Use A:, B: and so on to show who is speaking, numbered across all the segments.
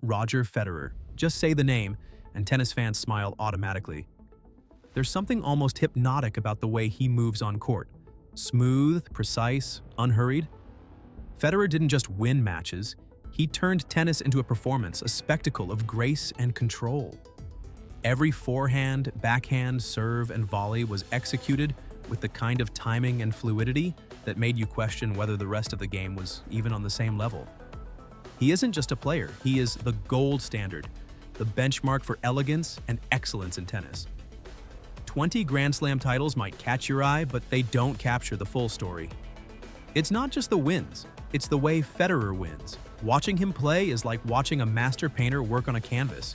A: Roger Federer. Just say the name, and tennis fans smile automatically. There's something almost hypnotic about the way he moves on court. Smooth, precise, unhurried. Federer didn't just win matches, he turned tennis into a performance, a spectacle of grace and control. Every forehand, backhand, serve, and volley was executed with the kind of timing and fluidity that made you question whether the rest of the game was even on the same level. He isn't just a player, he is the gold standard, the benchmark for elegance and excellence in tennis. 20 Grand Slam titles might catch your eye, but they don't capture the full story. It's not just the wins, it's the way Federer wins. Watching him play is like watching a master painter work on a canvas.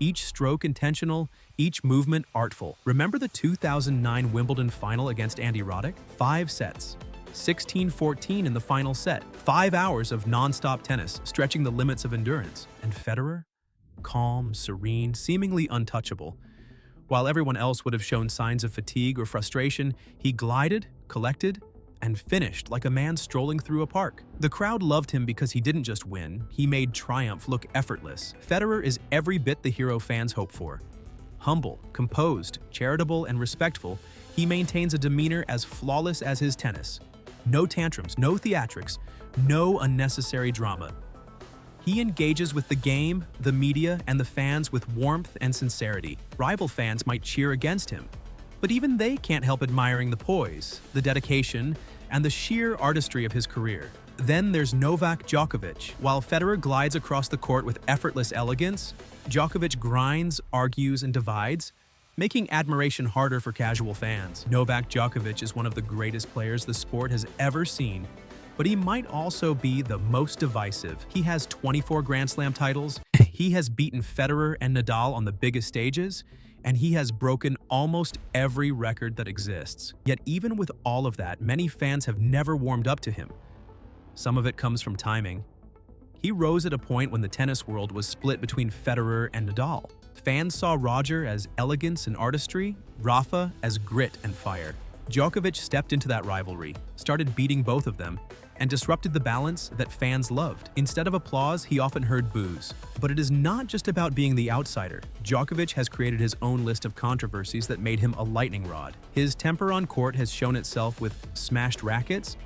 A: Each stroke intentional, each movement artful. Remember the 2009 Wimbledon final against Andy Roddick? 5 sets. 16-14 in the final set. 5 hours of non-stop tennis, stretching the limits of endurance. And Federer? Calm, serene, seemingly untouchable. While everyone else would have shown signs of fatigue or frustration, he glided, collected, and finished like a man strolling through a park. The crowd loved him because he didn't just win, he made triumph look effortless. Federer is every bit the hero fans hope for. Humble, composed, charitable, and respectful, he maintains a demeanor as flawless as his tennis. No tantrums, no theatrics, no unnecessary drama. He engages with the game, the media, and the fans with warmth and sincerity. Rival fans might cheer against him, but even they can't help admiring the poise, the dedication, and the sheer artistry of his career. Then there's Novak Djokovic. While Federer glides across the court with effortless elegance, Djokovic grinds, argues, and divides, making admiration harder for casual fans. Novak Djokovic is one of the greatest players the sport has ever seen, but he might also be the most divisive. He has 24 Grand Slam titles, he has beaten Federer and Nadal on the biggest stages, and he has broken almost every record that exists. Yet even with all of that, many fans have never warmed up to him. Some of it comes from timing. He rose at a point when the tennis world was split between Federer and Nadal. Fans saw Roger as elegance and artistry, Rafa as grit and fire. Djokovic stepped into that rivalry, started beating both of them, and disrupted the balance that fans loved. Instead of applause, he often heard boos. But it is not just about being the outsider. Djokovic has created his own list of controversies that made him a lightning rod. His temper on court has shown itself with smashed rackets,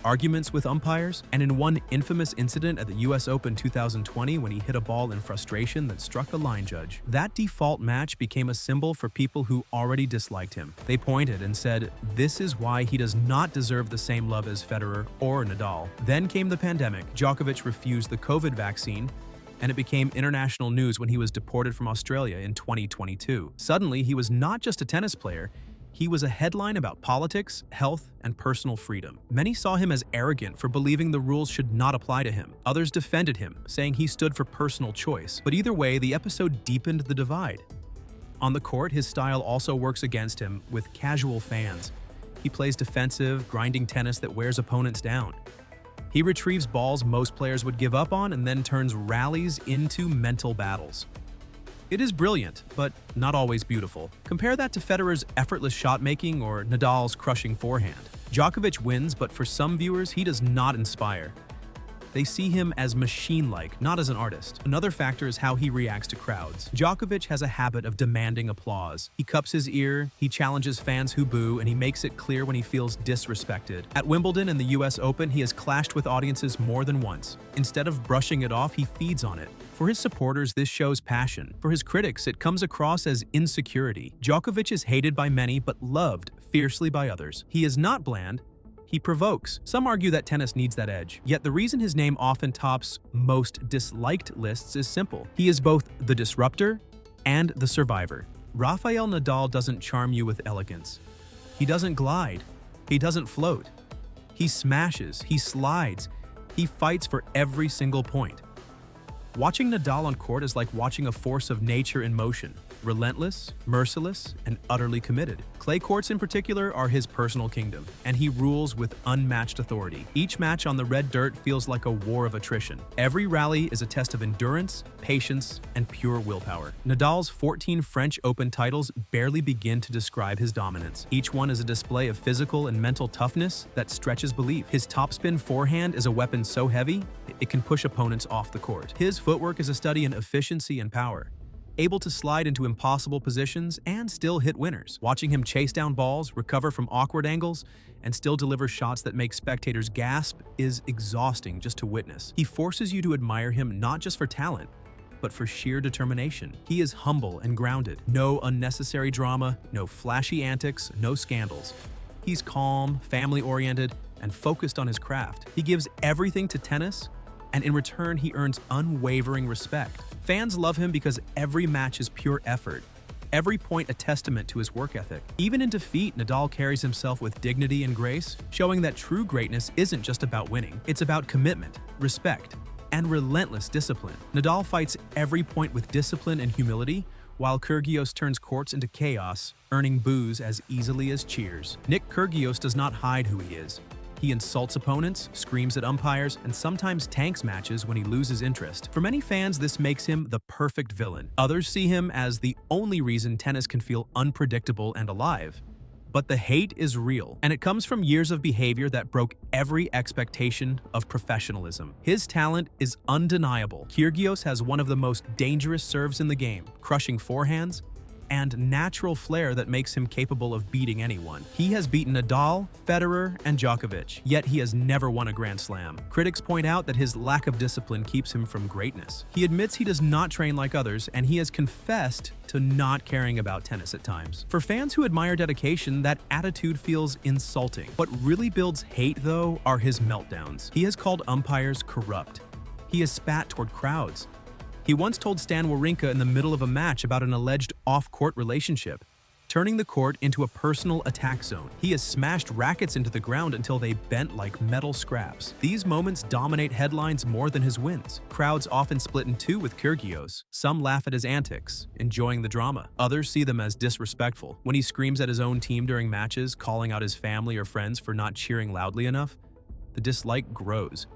A: arguments with umpires, and in one infamous incident at the US Open 2020 when he hit a ball in frustration that struck a line judge. That default match became a symbol for people who already disliked him. They pointed and said, "This is why he does not deserve the same love as Federer or Nadal." Then came the pandemic. Djokovic refused the COVID vaccine, and it became international news when he was deported from Australia in 2022. Suddenly, he was not just a tennis player, he was a headline about politics, health, and personal freedom. Many saw him as arrogant for believing the rules should not apply to him. Others defended him, saying he stood for personal choice. But either way, the episode deepened the divide. On the court, his style also works against him with casual fans. He plays defensive, grinding tennis that wears opponents down. He retrieves balls most players would give up on and then turns rallies into mental battles. It is brilliant, but not always beautiful. Compare that to Federer's effortless shot-making or Nadal's crushing forehand. Djokovic wins, but for some viewers, he does not inspire. They see him as machine-like, not as an artist. Another factor is how he reacts to crowds. Djokovic has a habit of demanding applause. He cups his ear, he challenges fans who boo, and he makes it clear when he feels disrespected. At Wimbledon and the US Open, he has clashed with audiences more than once. Instead of brushing it off, he feeds on it. For his supporters, this shows passion. For his critics, it comes across as insecurity. Djokovic is hated by many, but loved fiercely by others. He is not bland. He provokes. Some argue that tennis needs that edge. Yet the reason his name often tops most disliked lists is simple. He is both the disruptor and the survivor. Rafael Nadal doesn't charm you with elegance. He doesn't glide. He doesn't float. He smashes. He slides. He fights for every single point. Watching Nadal on court is like watching a force of nature in motion. Relentless, merciless, and utterly committed. Clay courts in particular are his personal kingdom, and he rules with unmatched authority. Each match on the red dirt feels like a war of attrition. Every rally is a test of endurance, patience, and pure willpower. Nadal's 14 French Open titles barely begin to describe his dominance. Each one is a display of physical and mental toughness that stretches belief. His topspin forehand is a weapon so heavy, it can push opponents off the court. His footwork is a study in efficiency and power, able to slide into impossible positions and still hit winners. Watching him chase down balls, recover from awkward angles, and still deliver shots that make spectators gasp is exhausting just to witness. He forces you to admire him not just for talent, but for sheer determination. He is humble and grounded. No unnecessary drama, no flashy antics, no scandals. He's calm, family-oriented, and focused on his craft. He gives everything to tennis, and in return, he earns unwavering respect. Fans love him because every match is pure effort, every point a testament to his work ethic. Even in defeat, Nadal carries himself with dignity and grace, showing that true greatness isn't just about winning. It's about commitment, respect, and relentless discipline. Nadal fights every point with discipline and humility, while Kyrgios turns courts into chaos, earning boos as easily as cheers. Nick Kyrgios does not hide who he is. He insults opponents, screams at umpires, and sometimes tanks matches when he loses interest. For many fans, this makes him the perfect villain. Others see him as the only reason tennis can feel unpredictable and alive. But the hate is real, and it comes from years of behavior that broke every expectation of professionalism. His talent is undeniable. Kyrgios has one of the most dangerous serves in the game, crushing forehands, and natural flair that makes him capable of beating anyone. He has beaten Nadal, Federer, and Djokovic, yet he has never won a Grand Slam. Critics point out that his lack of discipline keeps him from greatness. He admits he does not train like others, and he has confessed to not caring about tennis at times. For fans who admire dedication, that attitude feels insulting. What really builds hate, though, are his meltdowns. He has called umpires corrupt. He has spat toward crowds. He once told Stan Wawrinka in the middle of a match about an alleged off-court relationship, turning the court into a personal attack zone. He has smashed rackets into the ground until they bent like metal scraps. These moments dominate headlines more than his wins. Crowds often split in two with Kyrgios. Some laugh at his antics, enjoying the drama. Others see them as disrespectful. When he screams at his own team during matches, calling out his family or friends for not cheering loudly enough, the dislike grows.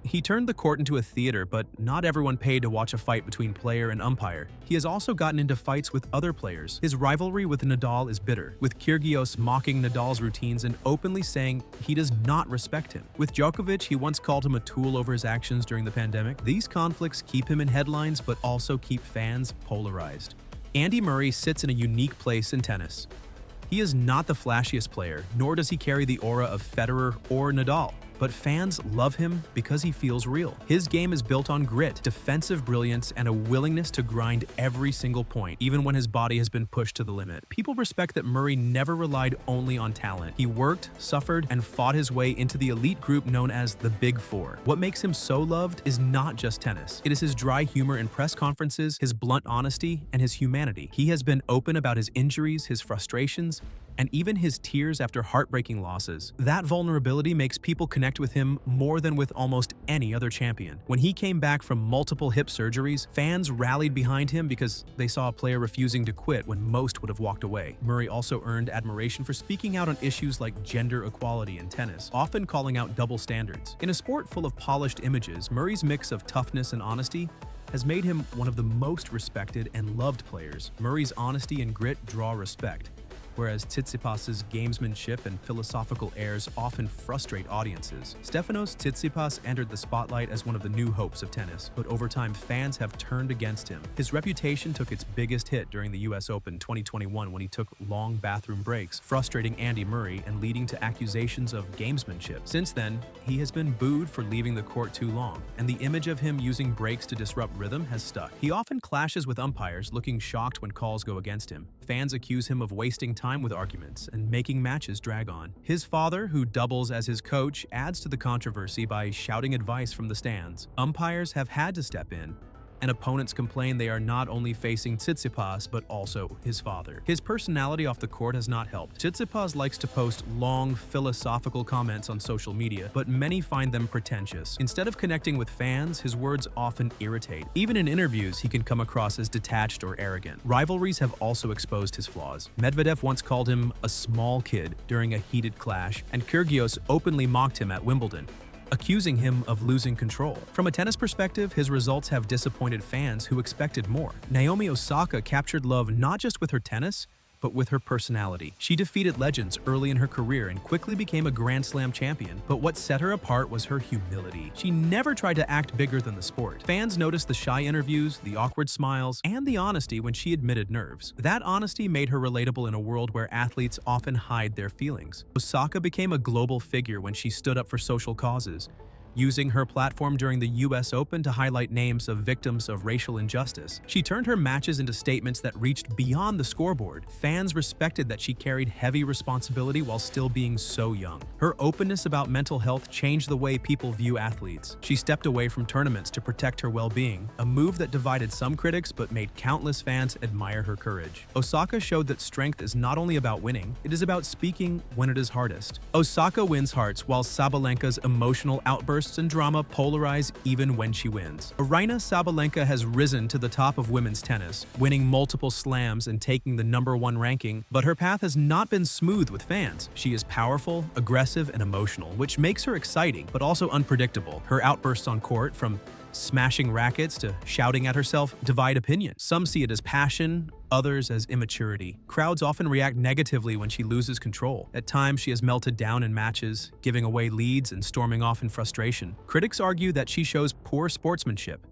A: He turned the court into a theater, but not everyone paid to watch a fight between player and umpire. He has also gotten into fights with other players. His rivalry with Nadal is bitter, with Kyrgios mocking Nadal's routines and openly saying he does not respect him. With Djokovic, he once called him a tool over his actions during the pandemic. These conflicts keep him in headlines, but also keep fans polarized. Andy Murray sits in a unique place in tennis. He is not the flashiest player, nor does he carry the aura of Federer or Nadal. But fans love him because he feels real. His game is built on grit, defensive brilliance, and a willingness to grind every single point, even when his body has been pushed to the limit. People respect that Murray never relied only on talent. He worked, suffered, and fought his way into the elite group known as the Big Four. What makes him so loved is not just tennis. It is his dry humor in press conferences, his blunt honesty, and his humanity. He has been open about his injuries, his frustrations, and even his tears after heartbreaking losses. That vulnerability makes people connect with him more than with almost any other champion. When he came back from multiple hip surgeries, fans rallied behind him because they saw a player refusing to quit when most would have walked away. Murray also earned admiration for speaking out on issues like gender equality in tennis, often calling out double standards. In a sport full of polished images, Murray's mix of toughness and honesty has made him one of the most respected and loved players. Murray's honesty and grit draw respect, whereas Tsitsipas's gamesmanship and philosophical airs often frustrate audiences. Stefanos Tsitsipas entered the spotlight as one of the new hopes of tennis, but over time fans have turned against him. His reputation took its biggest hit during the US Open 2021 when he took long bathroom breaks, frustrating Andy Murray and leading to accusations of gamesmanship. Since then, he has been booed for leaving the court too long, and the image of him using breaks to disrupt rhythm has stuck. He often clashes with umpires, looking shocked when calls go against him. Fans accuse him of wasting time with arguments and making matches drag on. His father, who doubles as his coach, adds to the controversy by shouting advice from the stands. Umpires have had to step in, and opponents complain they are not only facing Tsitsipas but also his father. His personality off the court has not helped. Tsitsipas likes to post long, philosophical comments on social media, but many find them pretentious. Instead of connecting with fans, his words often irritate. Even in interviews, he can come across as detached or arrogant. Rivalries have also exposed his flaws. Medvedev once called him a small kid during a heated clash, and Kyrgios openly mocked him at Wimbledon, accusing him of losing control. From a tennis perspective, his results have disappointed fans who expected more. Naomi Osaka captured love not just with her tennis, but with her personality. She defeated legends early in her career and quickly became a Grand Slam champion, but what set her apart was her humility. She never tried to act bigger than the sport. Fans noticed the shy interviews, the awkward smiles, and the honesty when she admitted nerves. That honesty made her relatable in a world where athletes often hide their feelings. Osaka became a global figure when she stood up for social causes, using her platform during the US Open to highlight names of victims of racial injustice. She turned her matches into statements that reached beyond the scoreboard. Fans respected that she carried heavy responsibility while still being so young. Her openness about mental health changed the way people view athletes. She stepped away from tournaments to protect her well-being, a move that divided some critics but made countless fans admire her courage. Osaka showed that strength is not only about winning, it is about speaking when it is hardest. Osaka wins hearts, while Sabalenka's emotional outbursts and drama polarize even when she wins. Aryna Sabalenka has risen to the top of women's tennis, winning multiple slams and taking the #1 ranking, but her path has not been smooth with fans. She is powerful, aggressive, and emotional, which makes her exciting, but also unpredictable. Her outbursts on court, from smashing rackets to shouting at herself, divide opinion. Some see it as passion, others as immaturity. Crowds often react negatively when she loses control. At times, she has melted down in matches, giving away leads and storming off in frustration. Critics argue that she shows poor sportsmanship,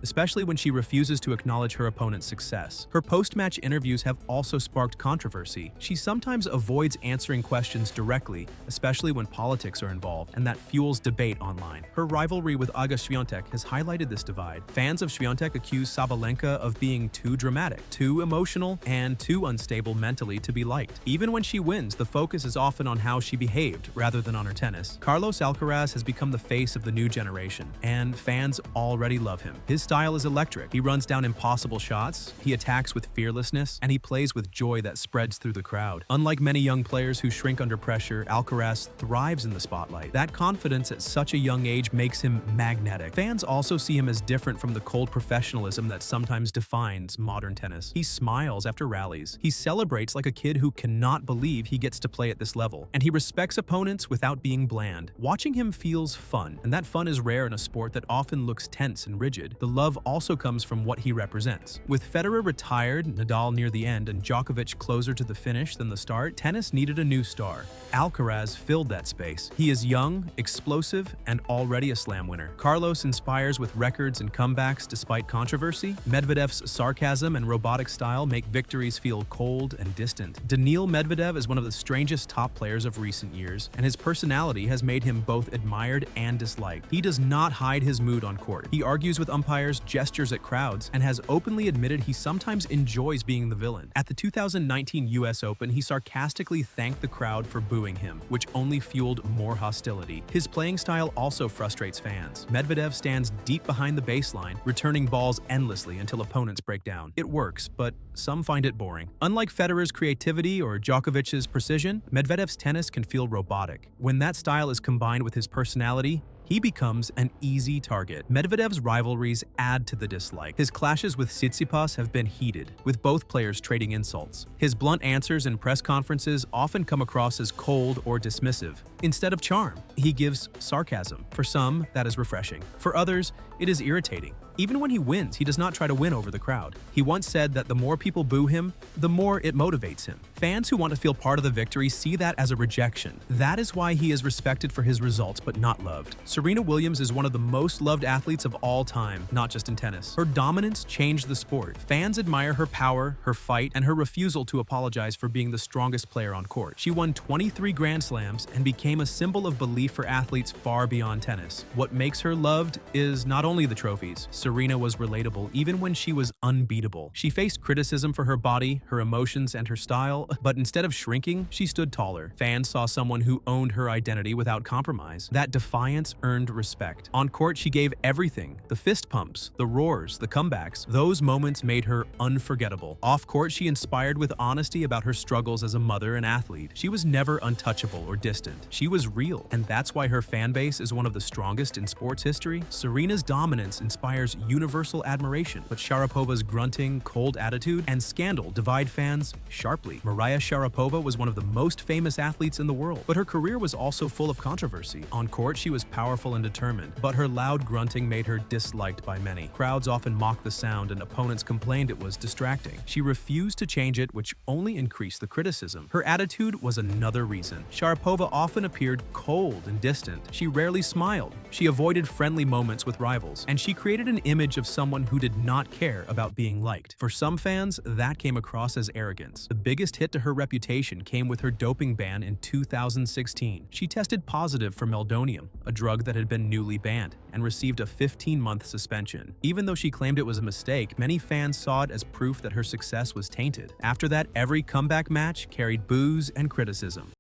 A: especially when she refuses to acknowledge her opponent's success. Her post-match interviews have also sparked controversy. She sometimes avoids answering questions directly, especially when politics are involved, and that fuels debate online. Her rivalry with Iga Świątek has highlighted this divide. Fans of Świątek accuse Sabalenka of being too dramatic, too emotional, and too unstable mentally to be liked. Even when she wins, the focus is often on how she behaved rather than on her tennis. Carlos Alcaraz has become the face of the new generation, and fans already love him. His style is electric. He runs down impossible shots, he attacks with fearlessness, and he plays with joy that spreads through the crowd. Unlike many young players who shrink under pressure, Alcaraz thrives in the spotlight. That confidence at such a young age makes him magnetic. Fans also see him as different from the cold professionalism that sometimes defines modern tennis. He smiles after rallies. He celebrates like a kid who cannot believe he gets to play at this level. And he respects opponents without being bland. Watching him feels fun, and that fun is rare in a sport that often looks tense and rigid. The love also comes from what he represents. With Federer retired, Nadal near the end, and Djokovic closer to the finish than the start, tennis needed a new star. Alcaraz filled that space. He is young, explosive, and already a slam winner. Carlos inspires with records and comebacks despite controversy. Medvedev's sarcasm and robotic style make victories feel cold and distant. Daniil Medvedev is one of the strangest top players of recent years, and his personality has made him both admired and disliked. He does not hide his mood on court. He argues with umpires, gestures at crowds, and has openly admitted he sometimes enjoys being the villain. At the 2019 US Open, he sarcastically thanked the crowd for booing him, which only fueled more hostility. His playing style also frustrates fans. Medvedev stands deep behind the baseline, returning balls endlessly until opponents break down. It works, but some find it boring. Unlike Federer's creativity or Djokovic's precision, Medvedev's tennis can feel robotic. When that style is combined with his personality, he becomes an easy target. Medvedev's rivalries add to the dislike. His clashes with Tsitsipas have been heated, with both players trading insults. His blunt answers in press conferences often come across as cold or dismissive. Instead of charm, he gives sarcasm. For some, that is refreshing. For others, it is irritating. Even when he wins, he does not try to win over the crowd. He once said that the more people boo him, the more it motivates him. Fans who want to feel part of the victory see that as a rejection. That is why he is respected for his results but not loved. Serena Williams is one of the most loved athletes of all time, not just in tennis. Her dominance changed the sport. Fans admire her power, her fight, and her refusal to apologize for being the strongest player on court. She won 23 Grand Slams and became a symbol of belief for athletes far beyond tennis. What makes her loved is not only the trophies. Serena was relatable even when she was unbeatable. She faced criticism for her body, her emotions, and her style, but instead of shrinking, she stood taller. Fans saw someone who owned her identity without compromise. That defiance earned respect. On court, she gave everything. The fist pumps, the roars, the comebacks. Those moments made her unforgettable. Off court, she inspired with honesty about her struggles as a mother and athlete. She was never untouchable or distant. She was real, and that's why her fan base is one of the strongest in sports history. Serena's dominance inspires garners universal admiration, but Sharapova's grunting, cold attitude and scandal divide fans sharply. Maria Sharapova was one of the most famous athletes in the world, but her career was also full of controversy. On court, she was powerful and determined, but her loud grunting made her disliked by many. Crowds often mocked the sound, and opponents complained it was distracting. She refused to change it, which only increased the criticism. Her attitude was another reason. Sharapova often appeared cold and distant. She rarely smiled. She avoided friendly moments with rivals, and she created an image of someone who did not care about being liked. For some fans, that came across as arrogance. The biggest hit to her reputation came with her doping ban in 2016. She tested positive for meldonium, a drug that had been newly banned, and received a 15-month suspension. Even though she claimed it was a mistake, many fans saw it as proof that her success was tainted. After that, every comeback match carried boos and criticism.